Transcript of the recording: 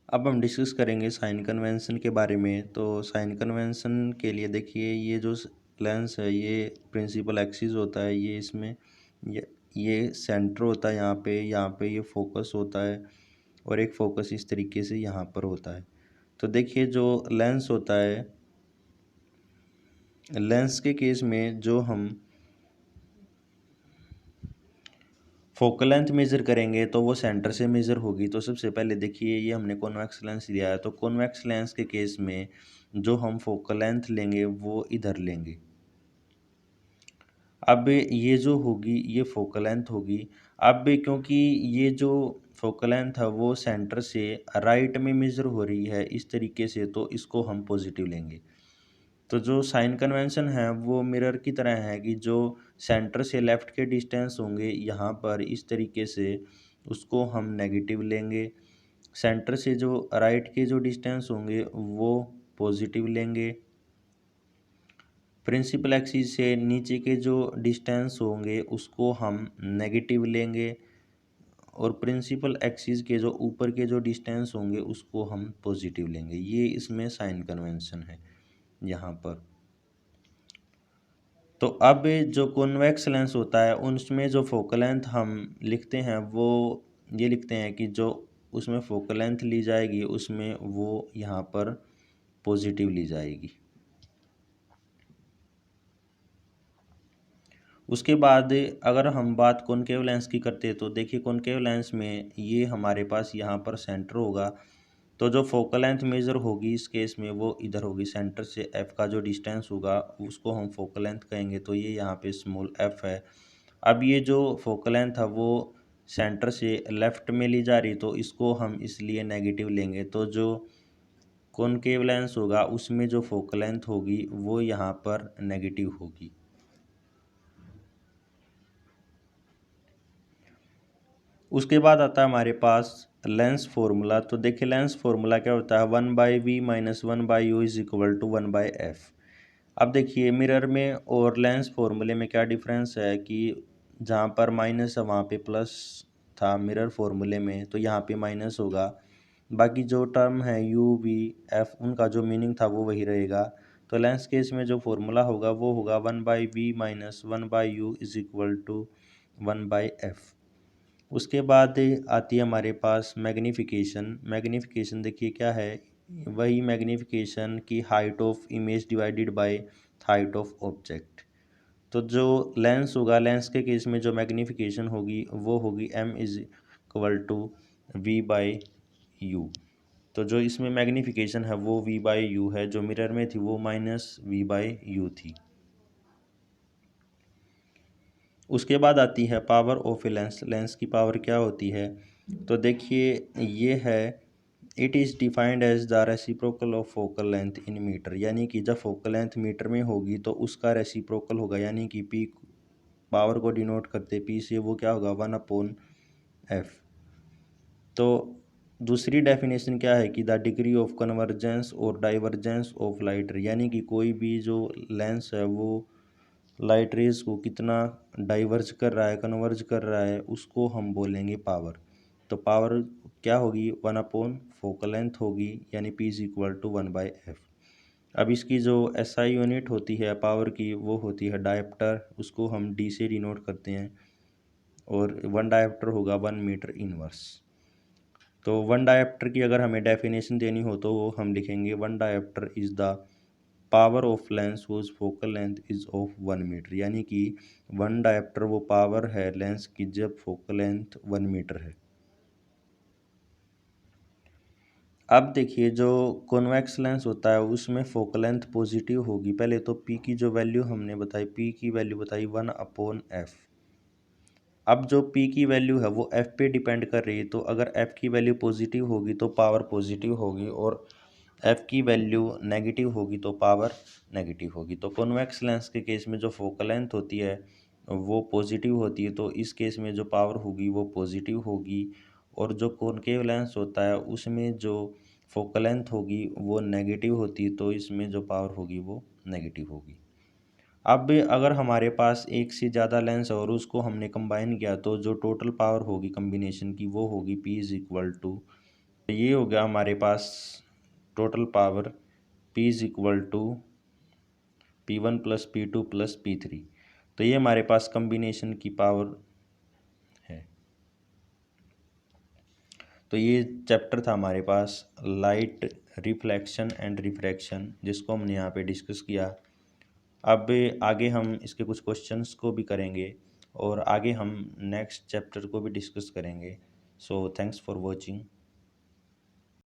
अब हम डिस्कस करेंगे साइन कन्वेंशन के बारे में। तो साइन कन्वेंशन के लिए देखिए, ये जो लेंस है ये प्रिंसिपल एक्सिस होता है, ये इसमें ये सेंटर होता है, यहाँ पे ये फोकस होता है और एक फोकस इस तरीके से यहाँ पर होता है। तो देखिए जो लेंस होता है, लेंस के केस में जो हम फोकल लेंथ मेज़र करेंगे तो वो सेंटर से मेज़र होगी। तो सबसे पहले देखिए, ये हमने कॉन्वेक्स लेंस लिया है, तो कॉन्वेक्स लेंस के केस में जो हम फोकल लेंथ लेंगे वो इधर लेंगे। अब ये जो होगी ये फोकल लेंथ होगी। अब क्योंकि ये जो फोकल लेंथ है वो सेंटर से राइट में मेज़र हो रही है इस तरीके से, तो इसको हम पॉजिटिव लेंगे। तो जो साइन कन्वेंशन है वो मिरर की तरह है कि जो सेंटर से लेफ़्ट के डिस्टेंस होंगे यहाँ पर इस तरीके से, उसको हम नेगेटिव लेंगे। सेंटर से जो राइट के जो डिस्टेंस होंगे वो पॉजिटिव लेंगे। प्रिंसिपल एक्सिस से नीचे के जो डिस्टेंस होंगे उसको हम नेगेटिव लेंगे और प्रिंसिपल एक्सिस के जो ऊपर के जो डिस्टेंस होंगे उसको हम पॉजिटिव लेंगे। ये इसमें साइन कन्वेंशन है यहाँ पर। तो अब जो कॉन्वेक्स लेंस होता है उसमें जो फोकल लेंथ हम लिखते हैं वो ये लिखते हैं कि जो उसमें फोकल लेंथ ली जाएगी उसमें वो यहाँ पर पॉजिटिव ली जाएगी। उसके बाद अगर हम बात कॉनकेव लेंस की करते हैं तो देखिए कॉनकेव लेंस में ये हमारे पास यहाँ पर सेंटर होगा, तो जो फोकल लेंथ मेज़र होगी इस केस में वो इधर होगी। सेंटर से एफ का जो डिस्टेंस होगा उसको हम फोकल लेंथ कहेंगे, तो ये यहाँ पे स्मॉल एफ है। अब ये जो फोकल लेंथ है वो सेंटर से लेफ़्ट में ली जा रही, तो इसको हम इसलिए नेगेटिव लेंगे। तो जो कॉनकेव लेंस होगा उसमें जो फोकल लेंथ होगी वो यहाँ पर नेगेटिव होगी। उसके बाद आता है हमारे पास लेंस फार्मूला। तो देखिए लेंस फार्मूला क्या होता है, 1/v minus 1/u is equal to 1/f। अब देखिए मिरर में और लेंस फार्मूले में क्या डिफरेंस है कि जहाँ पर माइनस है वहाँ पे प्लस था मिरर फार्मूले में, तो यहाँ पे माइनस होगा। बाकी जो टर्म है u v f उनका जो मीनिंग था वो वही रहेगा। तो लेंस केस में जो फार्मूला होगा वो होगा 1/v minus 1/u is equal to 1/f। उसके बाद आती है हमारे पास मैग्नीफिकेशन। मैग्नीफिकेशन देखिए क्या है, वही मैग्नीफिकेशन की height of image divided by height of object. तो जो लेंस होगा, लेंस के केस में जो मैग्नीफिकेशन होगी वो होगी m is equal to v by u. तो जो इसमें मैग्नीफिकेशन है वो v बाई यू है, जो मिरर में थी वो माइनस v बाई यू थी। उसके बाद आती है power of a lens. Lens की पावर क्या होती है, तो देखिए ये है, it is defined as the reciprocal of focal length in metre. यानी कि जब फोकल लेंथ मीटर में होगी तो उसका रेसिप्रोकल होगा, यानी कि पी पावर को डिनोट करते पी से, वो क्या होगा 1/f। तो दूसरी डेफिनेशन क्या है कि द डिग्री ऑफ कन्वर्जेंस और डाइवर्जेंस ऑफ लाइट रे, यानी कि कोई भी जो लेंस है वो लाइट रेज को कितना डाइवर्ज कर रहा है, कन्वर्ज कर रहा है, उसको हम बोलेंगे पावर। तो पावर क्या होगी, 1/ फोकल लेंथ होगी, यानी P is equal to 1/f। अब इसकी जो SI यूनिट होती है पावर की वो होती है डायप्टर, उसको हम D से डिनोट करते हैं, और 1 डायप्टर होगा 1 मीटर इनवर्स। तो 1 डायप्टर की अगर हमें डेफिनेशन देनी हो तो वो हम लिखेंगे 1 dioptre is the power of lens whose focal length is of 1 metre. यानी कि 1 डायप्टर वो पावर है लेंस की जब फोकल लेंथ 1 मीटर है। अब देखिए जो कॉन्वेक्स लेंस होता है उसमें फोकल लेंथ पॉजिटिव होगी। पहले तो P की जो वैल्यू हमने बताई, P की वैल्यू बताई 1/f। अब जो P की वैल्यू है वो F पे डिपेंड कर रही है, तो अगर F की वैल्यू पॉजिटिव होगी तो पावर पॉजिटिव होगी, और F की वैल्यू नेगेटिव होगी तो पावर नेगेटिव होगी। तो कॉन्वेक्स लेंस के केस में जो फोकल लेंथ होती है वो पॉजिटिव होती है, तो इस केस में जो पावर होगी वो पॉजिटिव होगी। और जो कॉनकेव लेंस होता है उसमें जो फोकल लेंथ होगी वो नेगेटिव होती है, तो इसमें जो पावर होगी वो नेगेटिव होगी। अब अगर हमारे पास एक से ज़्यादा लेंस और उसको हमने कंबाइन किया तो जो टोटल पावर होगी कम्बिनेशन की वो होगी P इज इक्वल टू तो ये हो गया हमारे पास total power P is equal to P1 plus P2 plus P3। तो ये हमारे पास कम्बिनेशन की पावर है। तो ये चैप्टर था हमारे पास लाइट रिफ्लेक्शन एंड रिफ्रैक्शन, जिसको हमने यहाँ पे डिस्कस किया। अब आगे हम इसके कुछ क्वेश्चंस को भी करेंगे और आगे हम नेक्स्ट चैप्टर को भी डिस्कस करेंगे। So thanks for watching.